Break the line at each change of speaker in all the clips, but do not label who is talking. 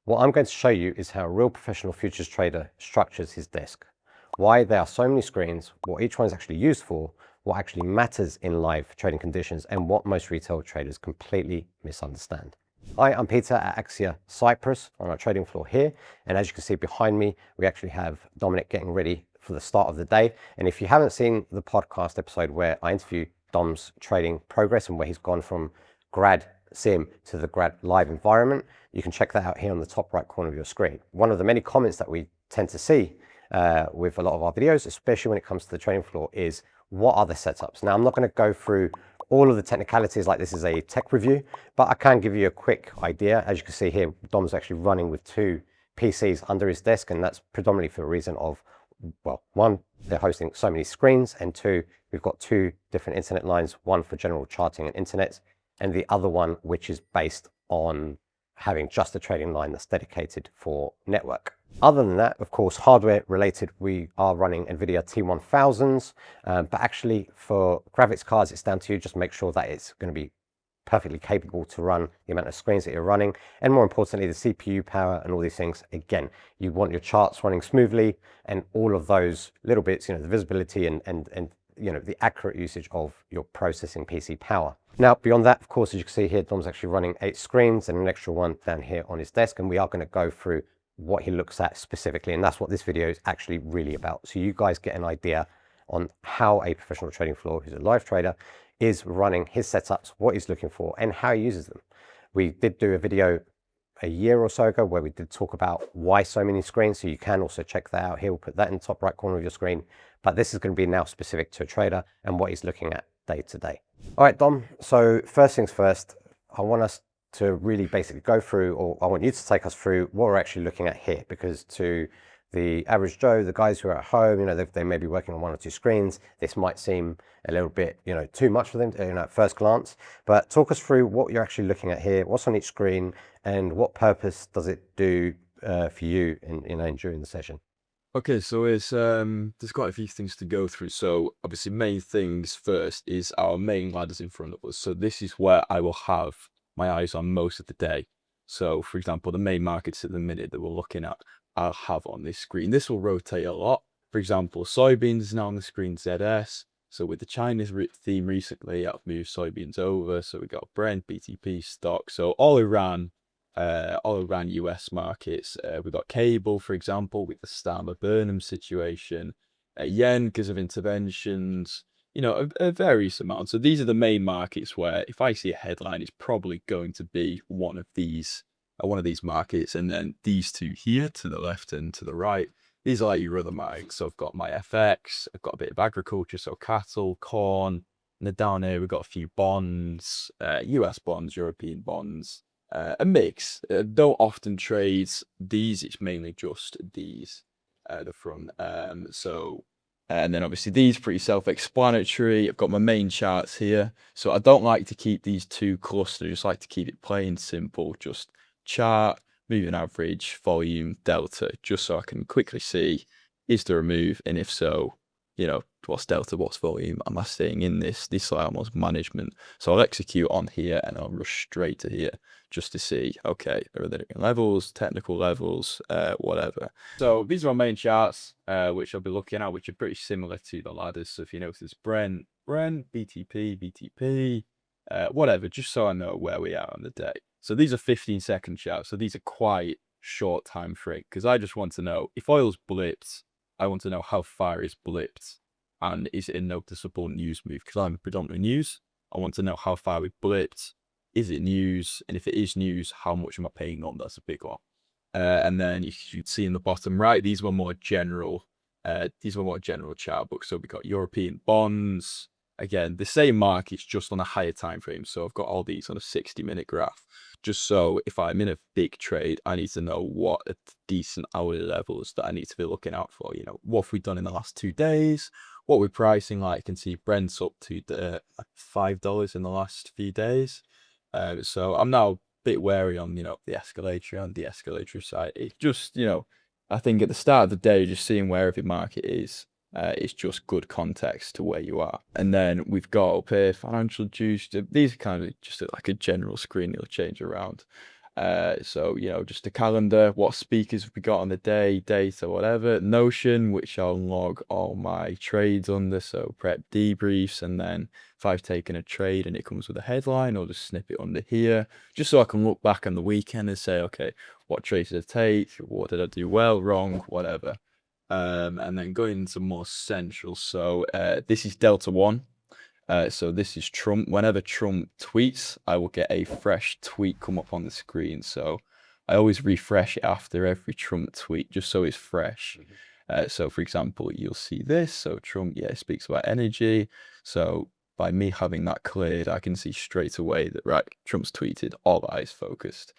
What I'm going to show you is how a real professional futures trader structures his desk, why there are so many screens, what each one is actually used for, what actually matters in live trading conditions, and what most retail traders completely misunderstand. Hi, I'm Peter at Axia Cyprus on our trading floor here. And as you can see behind me, we actually have Dominic getting ready for the start of the day. And if you haven't seen the podcast episode where I interview Dom's trading progress and where he's gone from grad sim to the grad live environment, you can check that out here on the top right corner of your screen. One of the many comments that we tend to see with a lot of our videos, especially when it comes to the trading floor, is what are the setups? Now, I'm not going to go through all of the technicalities like this is a tech review, but I can give you a quick idea. As you can see here, Dom's actually running with two PCs under his desk, and that's predominantly for a reason of, well, one, they're hosting so many screens, and two, we've got two different internet lines, one for general charting and internet, and the other one which is based on having just a trading line that's dedicated for network. Other than that, of course, hardware related, we are running NVIDIA T1000s, but actually for graphics cards, it's down to you. Just make sure that it's going to be perfectly capable to run the amount of screens that you're running. And more importantly, the CPU power and all these things. Again, you want your charts running smoothly and all of those little bits, the visibility and the accurate usage of your processing PC power. Now, beyond that, of course, as you can see here, Dom's actually running 8 screens and an extra one down here on his desk. And we are going to go through what he looks at specifically. And that's what this video is actually really about. So you guys get an idea on how a professional trading floor who's a live trader is running his setups, what he's looking for, and how he uses them. We did do a video a year or so ago where we did talk about why so many screens. So you can also check that out here. We'll put that in the top right corner of your screen. But this is going to be now specific to a trader and what he's looking at day to day. All right, Dom. So first things first, I want us to really basically go through, or I want you to take us through what we're actually looking at here, because to the average Joe, the guys who are at home, they may be working on 1 or 2 screens. This might seem a little bit, too much for them, at first glance. But talk us through what you're actually looking at here, what's on each screen, and what purpose does it do for you during the session.
Okay, so there's quite a few things to go through. So obviously, main things first is our main ladders in front of us. So this is where I will have my eyes on most of the day. So for example, the main markets at the minute that we're looking at, I'll have on this screen. This will rotate a lot. For example, soybeans is now on the screen ZS. So with the Chinese theme recently, I've moved soybeans over. So we got Brent, BTP stock. So all around US markets. We've got cable, for example, with the Starmer Burnham situation. Yen because of interventions. A various amount. So these are the main markets where if I see a headline, it's probably going to be one of these markets. And then these two here to the left and to the right, these are like your other markets. So I've got my FX, I've got a bit of agriculture, so cattle, corn. And then down here, we've got a few bonds, US bonds, European bonds, a mix. Don't often trade these, it's mainly just these, the front. And then obviously these pretty self-explanatory. I've got my main charts here. So I don't like to keep these two clustered. I just like to keep it plain simple. Just chart, moving average, volume, delta, just so I can quickly see, is there a move? And if so, what's delta, what's volume? Am I staying in this? This is like almost management. So I'll execute on here and I'll rush straight to here just to see, okay, are there levels, technical levels, whatever. So these are our main charts, which I'll be looking at, which are pretty similar to the ladders. So if you notice Brent, BTP, whatever, just so I know where we are on the day. So these are 15-second charts. So these are quite short time frame because I just want to know if oil's blipped, I want to know how far it's blipped and is it a noticeable news move? Because I'm predominantly news. I want to know how far we blipped. Is it news? And if it is news, how much am I paying on? That's a big one. And then you should see in the bottom right, these were more general chart books. So we got European bonds. Again, the same markets, just on a higher time frame. So I've got all these on a 60-minute graph. Just so if I'm in a big trade, I need to know what are decent hourly levels that I need to be looking out for. What have we done in the last 2 days? What we're pricing like. I can see Brent's up to $5 in the last few days. So I'm now a bit wary on, the escalatory and de-escalatory side. It's just, I think at the start of the day, just seeing where every market is, it's just good context to where you are. And then we've got up here financial juice. These are kind of just like a general screen. It'll change around. So, just a calendar, what speakers have we got on the day, date or whatever. Notion, which I'll log all my trades under, so prep debriefs, and then if I've taken a trade and it comes with a headline, I'll just snip it under here, just so I can look back on the weekend and say, okay, what trades did I take? What did I do well, wrong, whatever. And then going into more central, so this is Delta One. So this is Trump. Whenever Trump tweets, I will get a fresh tweet come up on the screen. So I always refresh it after every Trump tweet, just so it's fresh. So for example, you'll see this. So Trump, speaks about energy. So by me having that cleared, I can see straight away that, right, Trump's tweeted, all eyes focused.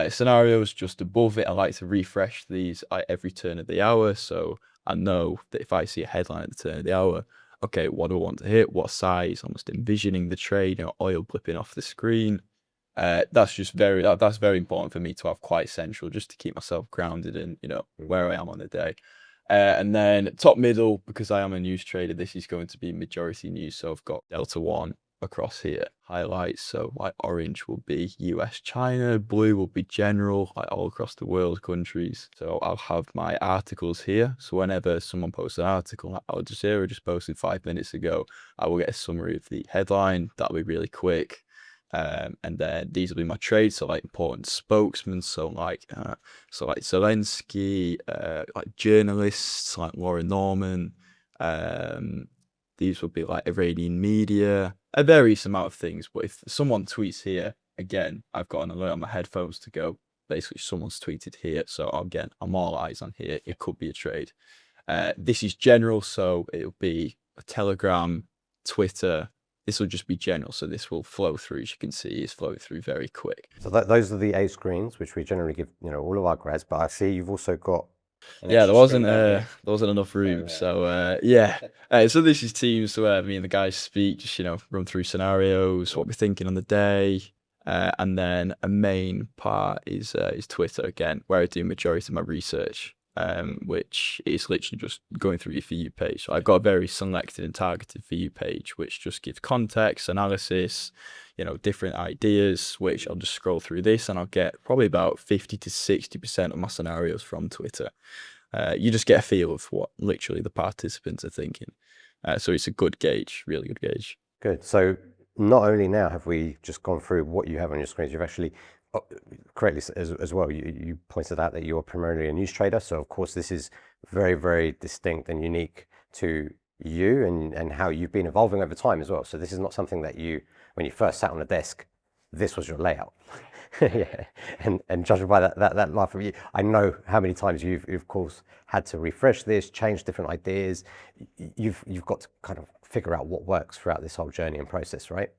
Scenarios just above it, I like to refresh these at every turn of the hour. So I know that if I see a headline at the turn of the hour, okay, what do I want to hit? What size? Almost envisioning the trade, oil blipping off the screen. That's very important for me to have quite central, just to keep myself grounded in, where I am on the day. And then top middle, because I am a news trader, this is going to be majority news. So I've got Delta One across here, highlights. So like orange will be US, China, blue will be general, like all across the world, countries. So I'll have my articles here. So whenever someone posts an article, like Al Jazeera just posted 5 minutes ago, I will get a summary of the headline. That'll be really quick. And then these will be my trades, so like important spokesmen, so like Zelensky, like journalists like Laura Norman. These will be like Iranian media, a various amount of things. But if someone tweets here, again, I've got an alert on my headphones to go, basically someone's tweeted here. So again, I'm all eyes on here. It could be a trade. This is general, so it'll be a Telegram, Twitter. This will just be general, so this will flow through. As you can see, it's flowing through very quick.
So those are the 8 screens, which we generally give, all of our grads. But I see you've also got
there wasn't enough room. So so this is Teams where me and the guys speak, just run through scenarios, what we're thinking on the day, and then a main part is Twitter again, where I do majority of my research, which is literally just going through your For You page. So I've got a very selected and targeted For You page, which just gives context, analysis, different ideas, which I'll just scroll through this and I'll get probably about 50 to 60% of my scenarios from Twitter. You just get a feel of what literally the participants are thinking. So it's a good gauge, really good gauge.
Good. So not only now have we just gone through what you have on your screens, you've actually correctly as well, you pointed out that you're primarily a news trader. So of course this is very, very distinct and unique to you and how you've been evolving over time as well. So this is not something that when you first sat on the desk, this was your layout. Yeah, and judging by that laugh from you, I know how many times you've of course had to refresh this, change different ideas. You've got to kind of figure out what works throughout this whole journey and process, right?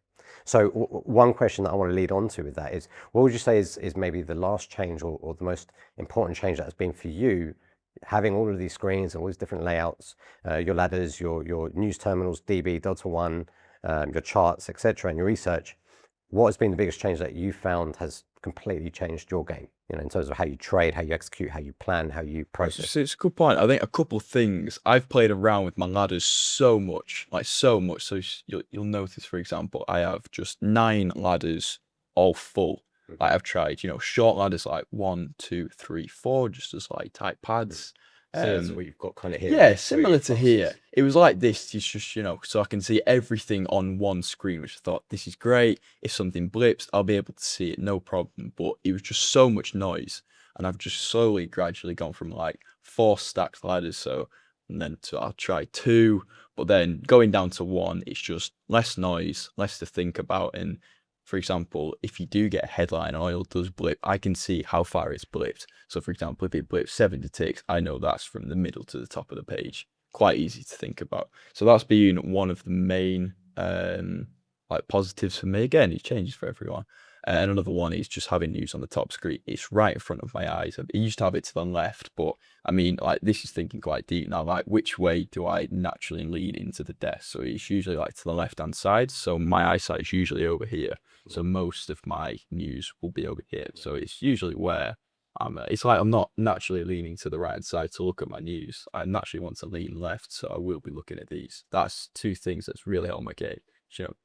So one question that I want to lead on to with that is, what would you say is maybe the last change or the most important change that has been for you, having all of these screens and all these different layouts, your ladders, your news terminals, DB, Delta One, your charts, etc., and your research? What has been the biggest change that you found has completely changed your game, in terms of how you trade, how you execute, how you plan, how you process?
It's a good point. I think a couple of things. I've played around with my ladders so much. So you'll notice, for example, I have just 9 ladders all full. Like I've tried, short ladders like 1, 2, 3, 4, just as like tight pads.
That's what you've got kind of here.
Yeah, similar to here. It was like this. It's just, so I can see everything on one screen, which I thought, this is great. If something blips, I'll be able to see it, no problem. But it was just so much noise. And I've just slowly, gradually gone from like 4 stacked ladders. And then I'll try 2, but then going down to 1, it's just less noise, less to think about. And for example, if you do get a headline and oil does blip, I can see how far it's blipped. So for example, if it blips 70 ticks, I know that's from the middle to the top of the page. Quite easy to think about. So that's been one of the main positives for me. Again, it changes for everyone. And another one is just having news on the top screen. It's right in front of my eyes. I used to have it to the left, but I mean, like, this is thinking quite deep now. Like, which way do I naturally lean into the desk? So it's usually like to the left-hand side. So my eyesight is usually over here. So most of my news will be over here. So it's usually where it's like I'm not naturally leaning to the right side to look at my news. I naturally want to lean left, so I will be looking at these. That's 2 things that's really helped my game.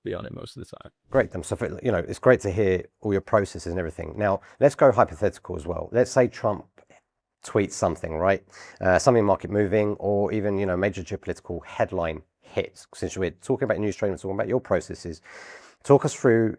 be on it most of the time.
Great, so it's great to hear all your processes and everything. Now, let's go hypothetical as well. Let's say Trump tweets something, right? Something market moving, or even major geopolitical headline hits. Since we're talking about news trading, we're talking about your processes. Talk us through,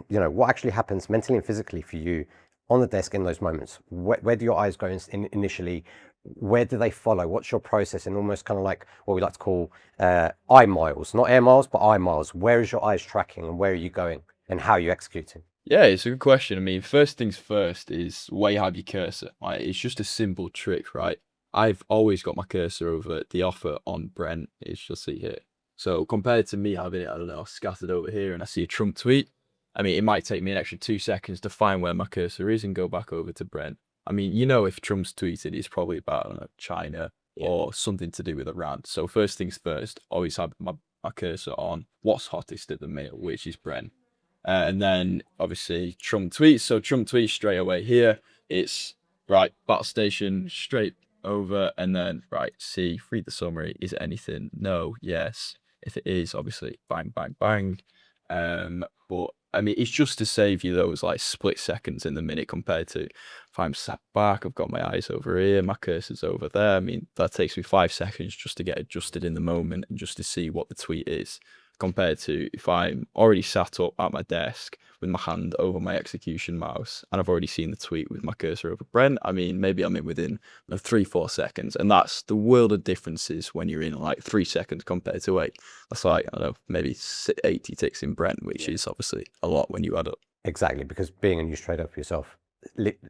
what actually happens mentally and physically for you on the desk in those moments. Where do your eyes go initially? Where do they follow? What's your process? And almost kind of like what we like to call eye miles, not air miles, but eye miles. Where is your eyes tracking, and where are you going, and how are you executing?
Yeah, it's a good question. I mean, first things first is where you have your cursor. Like, it's just a simple trick, right? I've always got my cursor over the offer on Brent, as you'll see here. So compared to me having it, I don't know, scattered over here and I see a Trump tweet, I mean, it might take me an extra 2 seconds to find where my cursor is and go back over to Brent. I mean, if Trump's tweeted, it's probably about, I don't know, China or something to do with Iran. So first things first, always have my cursor on what's hottest at the minute, which is Brent. And then obviously Trump tweets. So Trump tweets straight away here. It's right, battle station straight over, and then right, see, read the summary. Is it anything? No, yes. If it is, obviously, bang, bang, bang. But I mean, it's just to save you those like split seconds in the minute compared to if I'm sat back, I've got my eyes over here, my cursor's over there. I mean, that takes me 5 seconds just to get adjusted in the moment and just to see what the tweet is, compared to if I'm already sat up at my desk with my hand over my execution mouse and I've already seen the tweet with my cursor over Brent. I mean, maybe I'm in within 3-4 seconds, and that's the world of differences when you're in like 3 seconds compared to 8. That's like, I don't know, maybe 80 ticks in Brent, which is obviously a lot when you add up.
Exactly, because being a news trader for yourself,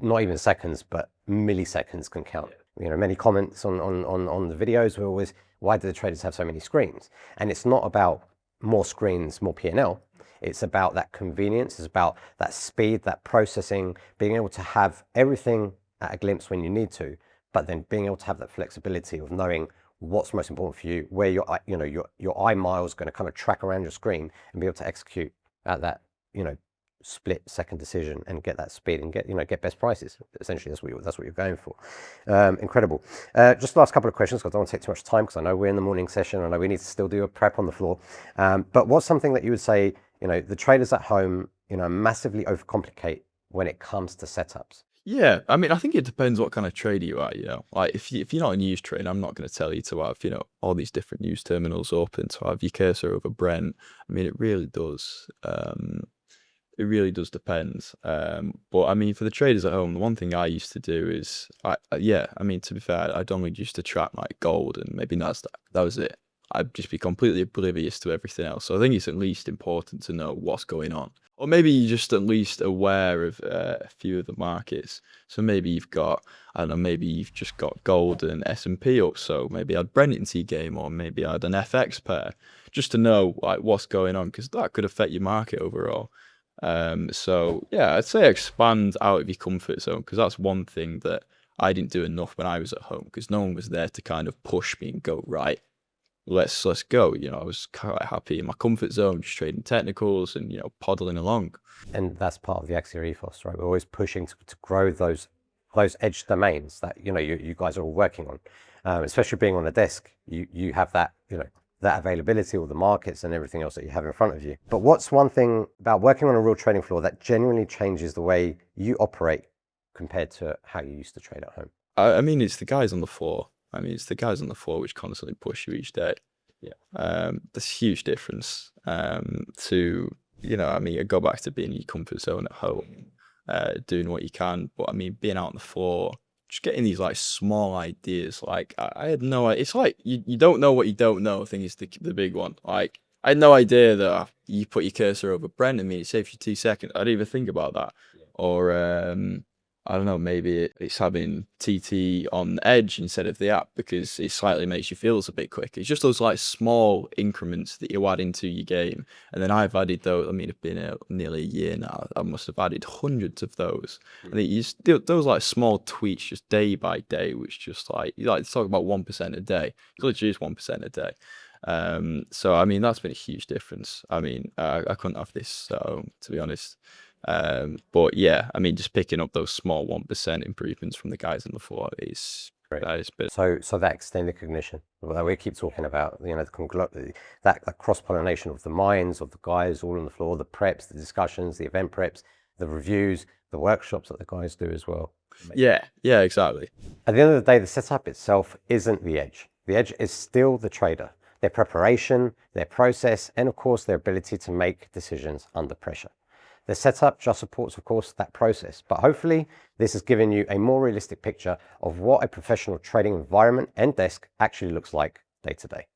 not even seconds, but milliseconds can count. Many comments on the videos were always, why do the traders have so many screens? And it's not about more screens, more P&L. It's about that convenience. It's about that speed, that processing, being able to have everything at a glimpse when you need to, but then being able to have that flexibility of knowing what's most important for you, where your eye miles going to kind of track around your screen and be able to execute at that, split second decision and get that speed and get best prices. Essentially, that's what you're going for. Incredible. Just the last couple of questions, because I don't want to take too much time, because I know we're in the morning session. I know we need to still do a prep on the floor. But what's something that you would say, the traders at home, massively overcomplicate when it comes to setups?
Yeah, I mean, I think it depends what kind of trader you are, Like, if you're not a news trader, I'm not going to tell you to have, all these different news terminals open, to have your cursor over Brent. I mean, it really does. It really does depend. But I mean, for the traders at home, the one thing I used to do is, I mean, to be fair, I'd only used to track like gold and maybe Nasdaq. That was it. I'd just be completely oblivious to everything else. So I think it's at least important to know what's going on. Or maybe you're just at least aware of a few of the markets. So maybe you've got, I don't know, maybe you've just got gold and S&P up. So maybe I'd Brent into your game, or maybe I'd an FX pair, just to know like what's going on, because that could affect your market overall. So yeah, I'd say expand out of your comfort zone, because that's one thing that I didn't do enough when I was at home, because no one was there to kind of push me and go, right, let's go. I was quite happy in my comfort zone, just trading technicals and poddling along.
And that's part of the Axia ethos, right? We're always pushing to grow those edge domains that you guys are all working on. Especially being on the desk, you have that that availability, all the markets and everything else that you have in front of you. But what's one thing about working on a real trading floor that genuinely changes the way you operate compared to how you used to trade at home?
I mean, it's the guys on the floor. It's the guys on the floor which constantly push you each day. Yeah. There's a huge difference to, I mean, I go back to being in your comfort zone at home, doing what you can. But I mean, being out on the floor, just getting these like small ideas. Like I had no idea. It's like you don't know what you don't know. I think is the big one. Like I had no idea that you put your cursor over Brent. I mean, it saves you 2 seconds. I didn't even think about that. Yeah. Or I don't know, maybe it's having TT on Edge instead of the app, because it slightly makes you feel a bit quicker. It's just those like small increments that you add into your game. And then I've added those. I mean, it's been nearly a year now. I must have added hundreds of those. And you just do those like small tweaks just day by day, which just like, you like to talk about 1% a day. It literally is 1% a day. So, I mean, that's been a huge difference. I mean, I couldn't have this, so, to be honest. But yeah, I mean, just picking up those small 1% improvements from the guys on the floor is That is bit.
So that extended cognition that we keep talking about, that cross-pollination of the minds of the guys all on the floor, the preps, the discussions, the event preps, the reviews, the workshops that the guys do as well.
Yeah, exactly.
At the end of the day, the setup itself isn't the edge. The edge is still the trader, their preparation, their process, and of course, their ability to make decisions under pressure. The setup just supports, of course, that process, but hopefully this has given you a more realistic picture of what a professional trading environment and desk actually looks like day to day.